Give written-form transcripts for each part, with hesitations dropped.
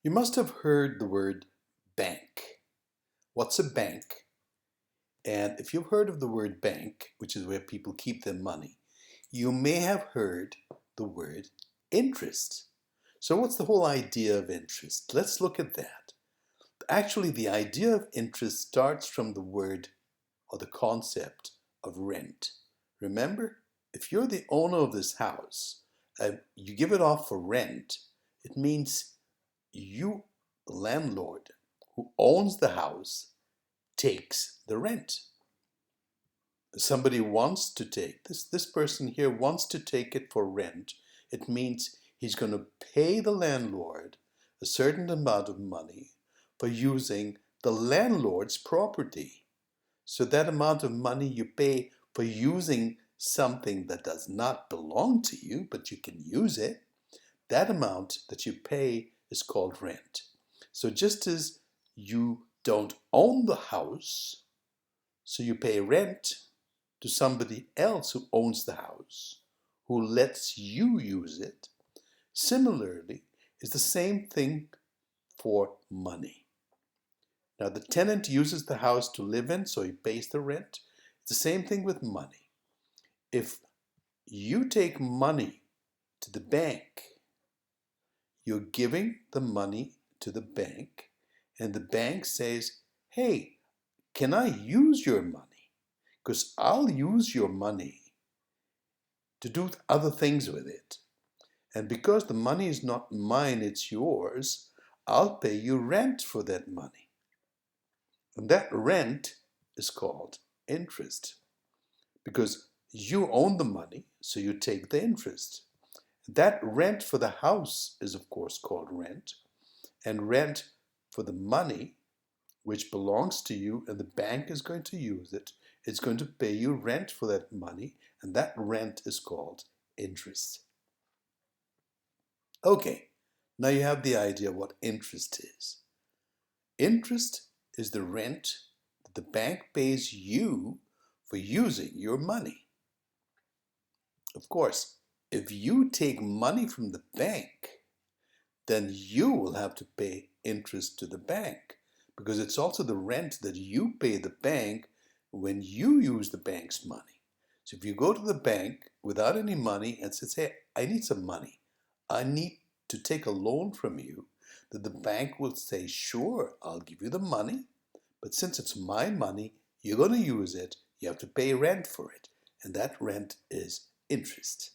You must have heard the word bank. What's a bank? And if you've heard of the word bank, which is where people keep their money, you may have heard the word interest. So what's the whole idea of interest? Let's look at that. Actually, the idea of interest starts from the word or the concept of rent. Remember, if you're the owner of this house, you give it off for rent, it means you, the landlord who owns the house, takes the rent. Somebody wants to take this person here wants to take it for rent. It means he's going to pay the landlord a certain amount of money for using the landlord's property. So that amount of money you pay for using something that does not belong to you, but you can use it, that amount that you pay is called rent. So just as you don't own the house, so you pay rent to somebody else who owns the house, who lets you use it, similarly, is the same thing for money. Now, the tenant uses the house to live in, so he pays the rent. It's the same thing with money. If you take money to the bank, you're giving the money to the bank, and the bank says, hey, can I use your money? Because I'll use your money to do other things with it. And because the money is not mine, it's yours, I'll pay you rent for that money. And that rent is called interest. Because you own the money, so you take the interest. That rent for the house is, of course, called rent. And rent for the money, which belongs to you and the bank is going to use it, it's going to pay you rent for that money, and that rent is called interest. Okay, now you have the idea what interest is. Interest is the rent that the bank pays you for using your money. Of course, if you take money from the bank, then you will have to pay interest to the bank because it's also the rent that you pay the bank when you use the bank's money. So if you go to the bank without any money and says, hey, I need some money, I need to take a loan from you, that the bank will say, sure, I'll give you the money, but since it's my money, you're going to use it, you have to pay rent for it, and that rent is interest.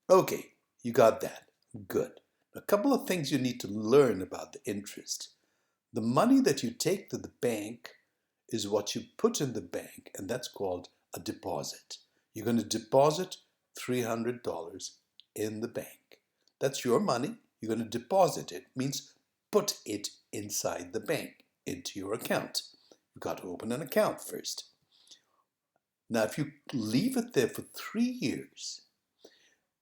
Okay, you got that. Good. A couple of things you need to learn about the interest. The money that you take to the bank is what you put in the bank, and that's called a deposit. You're going to deposit $300 in the bank. That's your money. You're going to deposit it. Means put it inside the bank, into your account. You've got to open an account first. Now, if you leave it there for 3 years,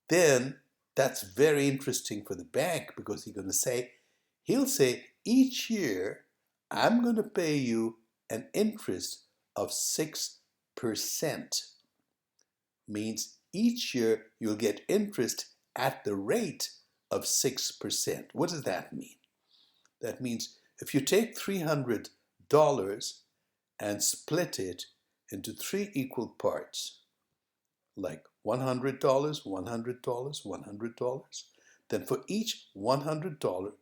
then that's very interesting for the bank because he'll say, each year, I'm going to pay you an interest of 6%. Means each year you'll get interest at the rate of 6%. What does that mean? That means if you take $300 and split it into 3 equal parts, like $100, $100, $100, then for each $100,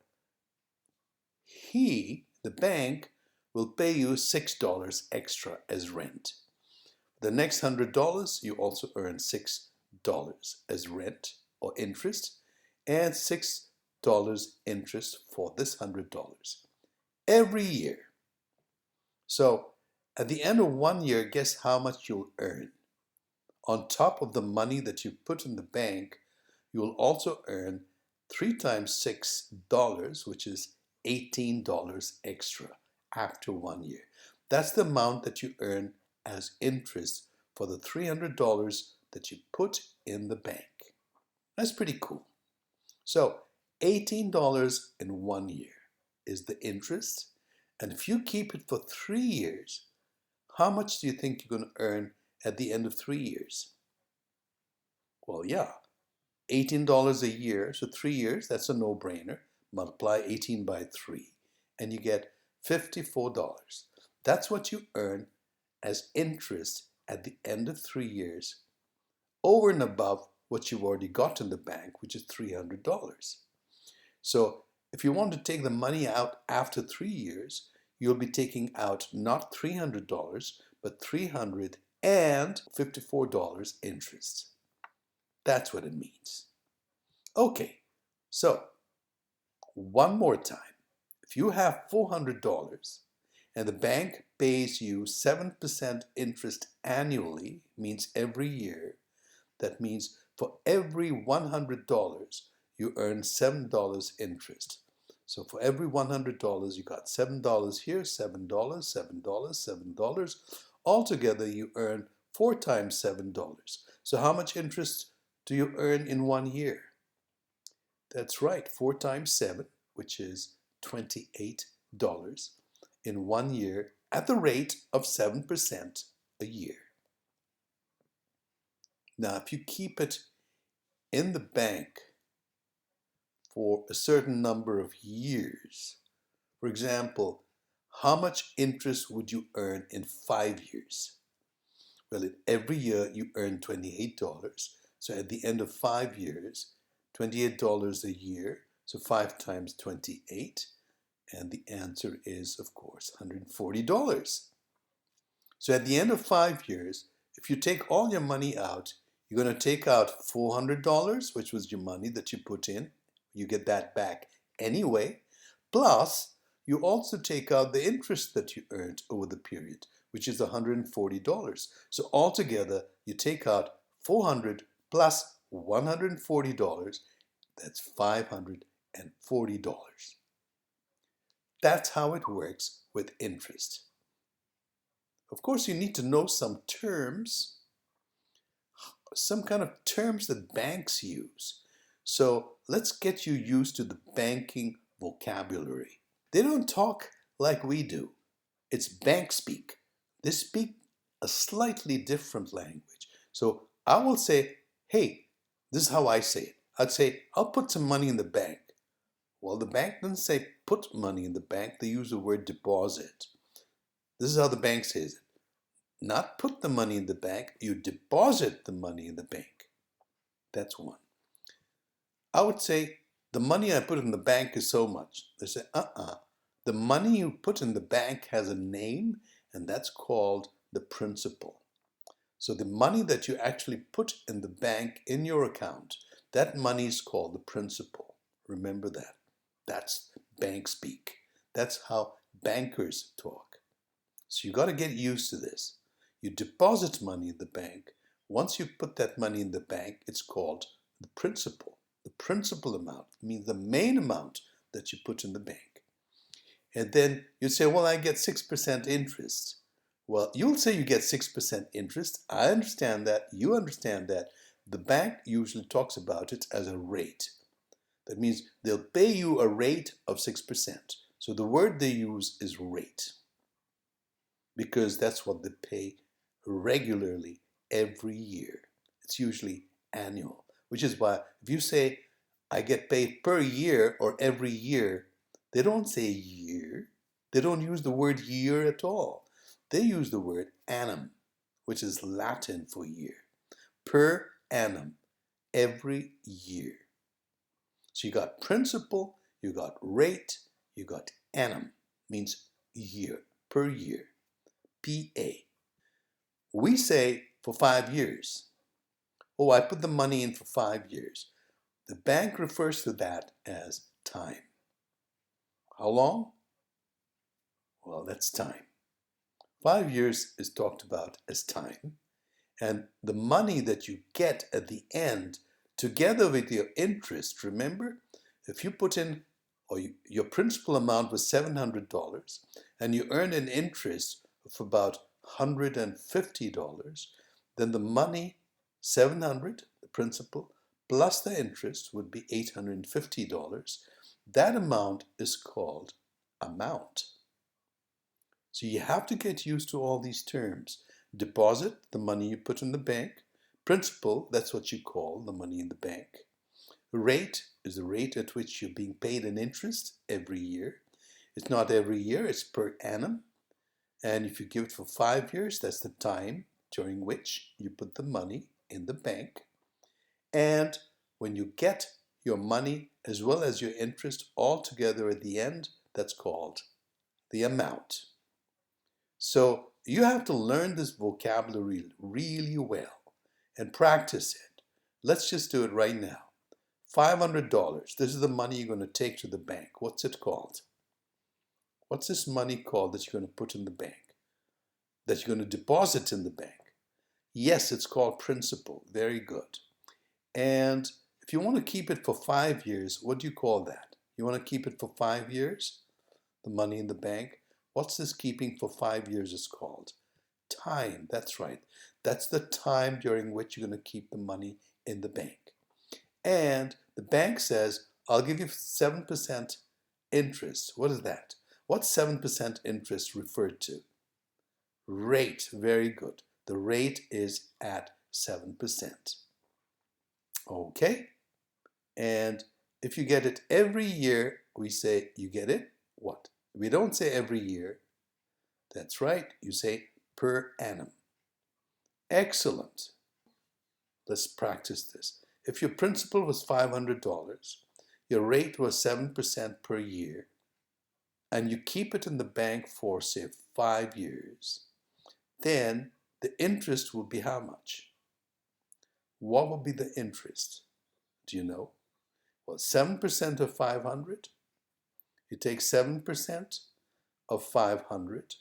the bank, will pay you $6 extra as rent. The next $100, you also earn $6 as rent or interest, and $6 interest for this $100 every year. So at the end of 1 year, guess how much you'll earn? On top of the money that you put in the bank, you will also earn 3 times $6, which is $18 extra after 1 year. That's the amount that you earn as interest for the $300 that you put in the bank. That's pretty cool. So $18 in 1 year is the interest. And if you keep it for 3 years, how much do you think you're going to earn at the end of 3 years? Well, yeah, $18 a year, so 3 years, that's a no-brainer. multiply 18 by 3, and you get $54. That's what you earn as interest at the end of 3 years, over and above what you've already got in the bank, which is $300. So if you want to take the money out after 3 years, you'll be taking out not $300, but $354 interest. That's what it means. Okay, so one more time. If you have $400 and the bank pays you 7% interest annually, means every year, that means for every $100, you earn $7 interest. So for every $100, you got $7 here, $7, $7, $7. Altogether, you earn 4 times $7. So how much interest do you earn in 1 year? That's right, 4 times 7, which is $28 in 1 year at the rate of 7% a year. Now, if you keep it in the bank for a certain number of years, for example, how much interest would you earn in 5 years? Well, every year you earn $28. So at the end of 5 years, $28 a year, so 5 times 28, and the answer is, of course, $140. So at the end of 5 years, if you take all your money out, you're going to take out $400, which was your money that you put in. You get that back anyway. Plus, you also take out the interest that you earned over the period, which is $140. So altogether, you take out $400 plus $140. That's $540. That's how it works with interest. Of course, you need to know some terms, some kind of terms that banks use. So let's get you used to the banking vocabulary. They don't talk like we do. It's bank speak. They speak a slightly different language. So I will say, hey, this is how I say it. I'd say, I'll put some money in the bank. Well, the bank doesn't say put money in the bank. They use the word deposit. This is how the bank says it. Not put the money in the bank, you deposit the money in the bank. That's one. I would say, the money I put in the bank is so much. They say, the money you put in the bank has a name, and that's called the principal. So the money that you actually put in the bank in your account, that money is called the principal. Remember that. That's bank speak. That's how bankers talk. So you got to get used to this. You deposit money in the bank. Once you put that money in the bank, it's called the principal. The principal amount means the main amount that you put in the bank. And then you say, well, I get 6% interest. Well, you'll say you get 6% interest. I understand that. You understand that. The bank usually talks about it as a rate. That means they'll pay you a rate of 6%. So the word they use is rate, because that's what they pay regularly every year. It's usually annual, which is why if you say, I get paid per year or every year, they don't say year. They don't use the word year at all. They use the word annum, which is Latin for year. Per annum, every year. So you got principal, you got rate, you got annum, means year, per year. PA. We say for 5 years. Oh, I put the money in for 5 years. The bank refers to that as time. How long? Well, that's time. 5 years is talked about as time. And the money that you get at the end, together with your interest, remember, if you put in, or your principal amount was $700, and you earn an interest of about $150, then the money, 700, the principal, plus the interest would be $850. That amount is called amount. So you have to get used to all these terms. Deposit, the money you put in the bank. Principal, that's what you call the money in the bank. Rate is the rate at which you're being paid an interest every year. It's not every year, it's per annum. And if you give it for 5 years, that's the time during which you put the money in the bank. And when you get your money as well as your interest all together at the end, that's called the amount. So you have to learn this vocabulary really well and practice it. Let's just do it right now. $500. This is the money you're going to take to the bank. What's it called? What's this money called that you're going to put in the bank? That you're going to deposit in the bank? Yes, it's called principal. Very good. And if you want to keep it for 5 years, what do you call that? You want to keep it for 5 years? The money in the bank? What's this keeping for 5 years is called? Time. That's right. That's the time during which you're going to keep the money in the bank. And the bank says, I'll give you 7% interest. What is that? What's 7% interest referred to? Rate. Very good. The rate is at 7%. Okay? And if you get it every year, we say you get it what? We don't say every year. That's right. You say per annum. Excellent. Let's practice this. If your principal was $500, your rate was 7% per year, and you keep it in the bank for, say, 5 years, then the interest will be how much? What will be the interest? Do you know? Well, 7% of 500. You take 7% of 500.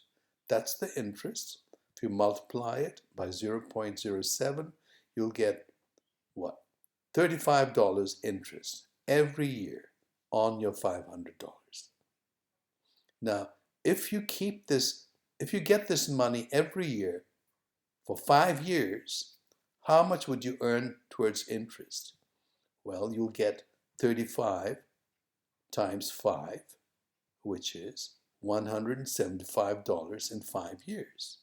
That's the interest. If you multiply it by 0.07, you'll get what? $35 interest every year on your $500. Now, if you get this money every year for 5 years, how much would you earn towards interest? Well, you'll get 35 times 5, which is $175 in 5 years.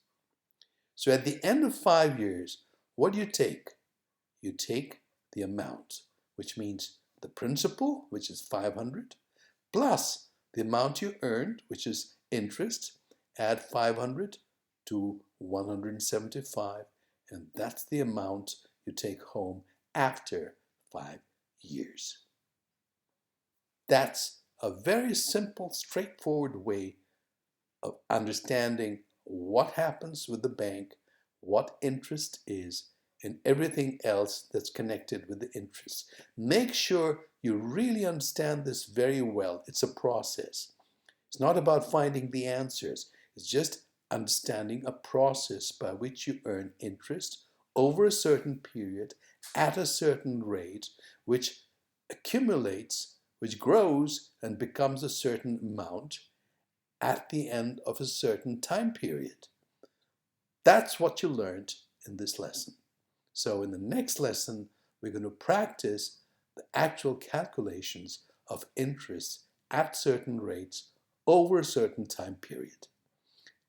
So at the end of 5 years, what do you take? You take the amount, which means the principal, which is 500, plus the amount you earned, which is interest. Add 500 to 175, and that's the amount you take home after 5 years. That's a very simple, straightforward way of understanding what happens with the bank, what interest is, and everything else that's connected with the interest. Make sure you really understand this very well. It's a process. It's not about finding the answers. It's just understanding a process by which you earn interest over a certain period at a certain rate, which accumulates, which grows and becomes a certain amount at the end of a certain time period. That's what you learned in this lesson. So in the next lesson, we're going to practice the actual calculations of interest at certain rates over a certain time period.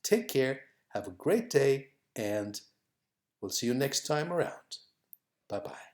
Take care, have a great day, and we'll see you next time around. Bye-bye.